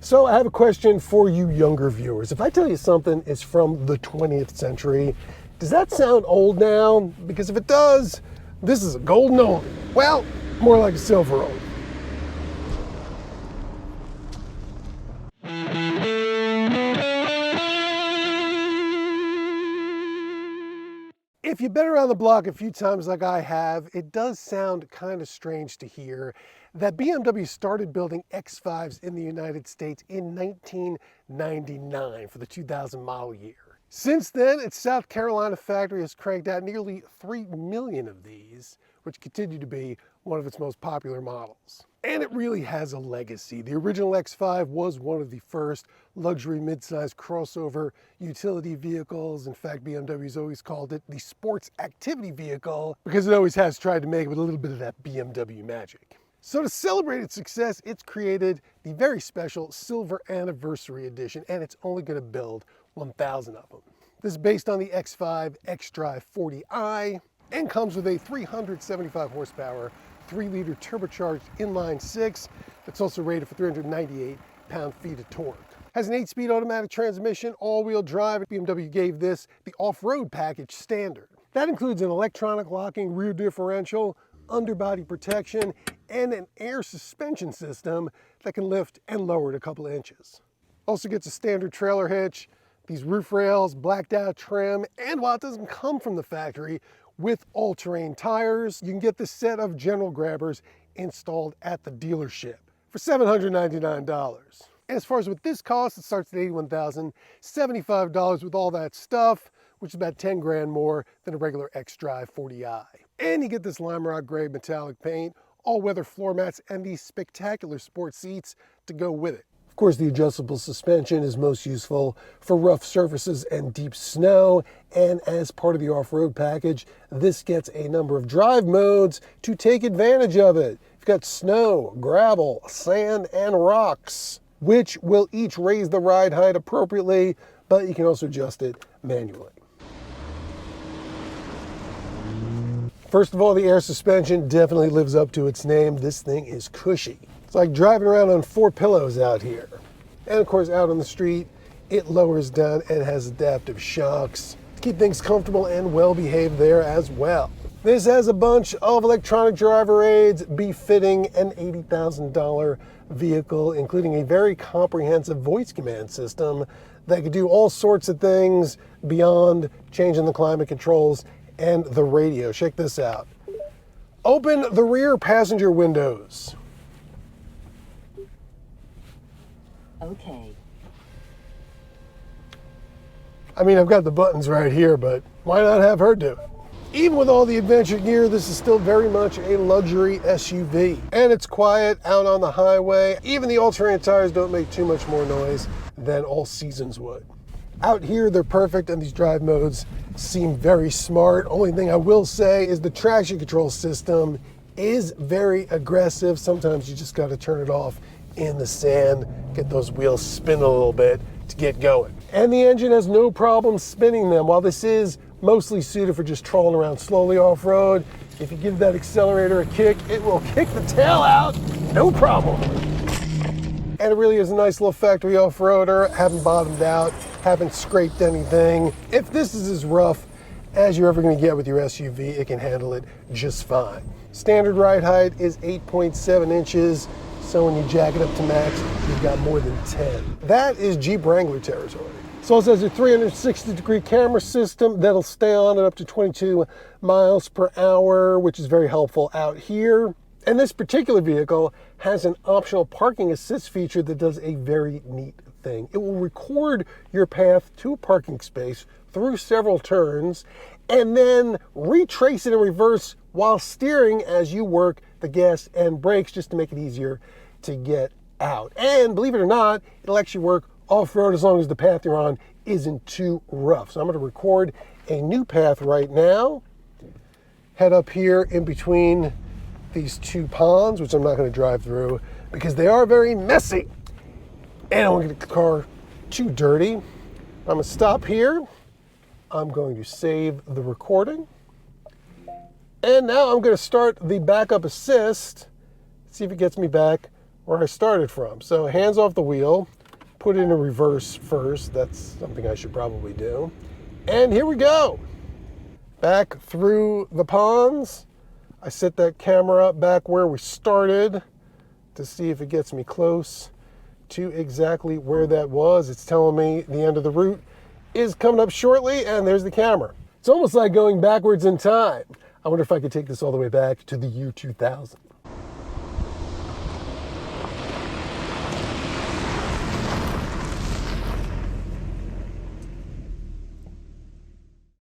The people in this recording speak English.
So I have a question for you younger viewers. If I tell you something is from the 20th century, does that sound old now? Because if it does, this is a golden oldie. Well, more like a silver oldie. If you've been around the block a few times like I have, it does sound kind of strange to hear that BMW started building X5s in the United States in 1999 for the 2000 model year. Since then, its South Carolina factory has cranked out nearly 3 million of these, which continue to be one of its most popular models. And it really has a legacy. The original X5 was one of the first luxury midsize crossover utility vehicles. In fact, BMW's always called it the sports activity vehicle because it always has tried to make it with a little bit of that BMW magic. So to celebrate its success, it's created the very special Silver Anniversary Edition, and it's only going to build 1,000 of them. This is based on the X5 xDrive 40i and comes with a 375 horsepower, 3-liter turbocharged inline-6 that's also rated for 398 pound-feet of torque. Has an 8-speed automatic transmission, all-wheel drive. BMW gave this the off-road package standard. That includes an electronic locking rear differential, underbody protection, and an air suspension system that can lift and lower it a couple of inches. Also gets a standard trailer hitch, these roof rails, blacked out trim, and while it doesn't come from the factory, with all-terrain tires, you can get this set of general grabbers installed at the dealership for $799. And as far as what this costs, it starts at $81,075 with all that stuff, which is about 10 grand more than a regular xDrive 40i. And you get this lime rock gray metallic paint, all-weather floor mats, and these spectacular sport seats to go with it. Of course, the adjustable suspension is most useful for rough surfaces and deep snow, and as part of the off-road package, this gets a number of drive modes to take advantage of it. You've got snow, gravel, sand, and rocks, which will each raise the ride height appropriately, but you can also adjust it manually. First of all, the air suspension definitely lives up to its name. This thing is cushy. It's like driving around on 4 pillows out here. And of course, out on the street, it lowers down and has adaptive shocks to keep things comfortable and well behaved there as well. This has a bunch of electronic driver aids befitting an $80,000 vehicle, including a very comprehensive voice command system that can do all sorts of things beyond changing the climate controls and the radio. Check this out. Open the rear passenger windows. Okay. I mean, I've got the buttons right here, but why not have her do it? Even with all the adventure gear, this is still very much a luxury SUV. And it's quiet out on the highway. Even the all-terrain tires don't make too much more noise than all seasons would. Out here, they're perfect, and these drive modes seem very smart. Only thing I will say is the traction control system is very aggressive. Sometimes you just got to turn it off in the sand, get those wheels spin a little bit to get going. And the engine has no problem spinning them. While this is mostly suited for just trolling around slowly off-road, if you give that accelerator a kick, it will kick the tail out, no problem. And it really is a nice little factory off-roader. Haven't bottomed out, haven't scraped anything. If this is as rough as you're ever going to get with your SUV, it can handle it just fine. Standard ride height is 8.7 inches. So when you jack it up to max, you've got more than 10. That is Jeep Wrangler territory. So it has a 360-degree camera system that'll stay on at up to 22 miles per hour, which is very helpful out here. And this particular vehicle has an optional parking assist feature that does a very neat thing. It will record your path to a parking space through several turns and then retrace it in reverse while steering as you work the gas and brakes, just to make it easier to get out. And believe it or not, it'll actually work off-road as long as the path you're on isn't too rough. So I'm going to record a new path right now. Head up here in between these two ponds, which I'm not going to drive through because they are very messy. And I don't want to get the car too dirty. I'm going to stop here. I'm going to save the recording. And now I'm going to start the backup assist. See if it gets me back where I started from. So hands off the wheel, put it in reverse first. That's something I should probably do. And here we go. Back through the ponds. I set that camera up back where we started to see if it gets me close to exactly where that was. It's telling me the end of the route is coming up shortly, and there's the camera. It's almost like going backwards in time. I wonder if I could take this all the way back to the year 2000.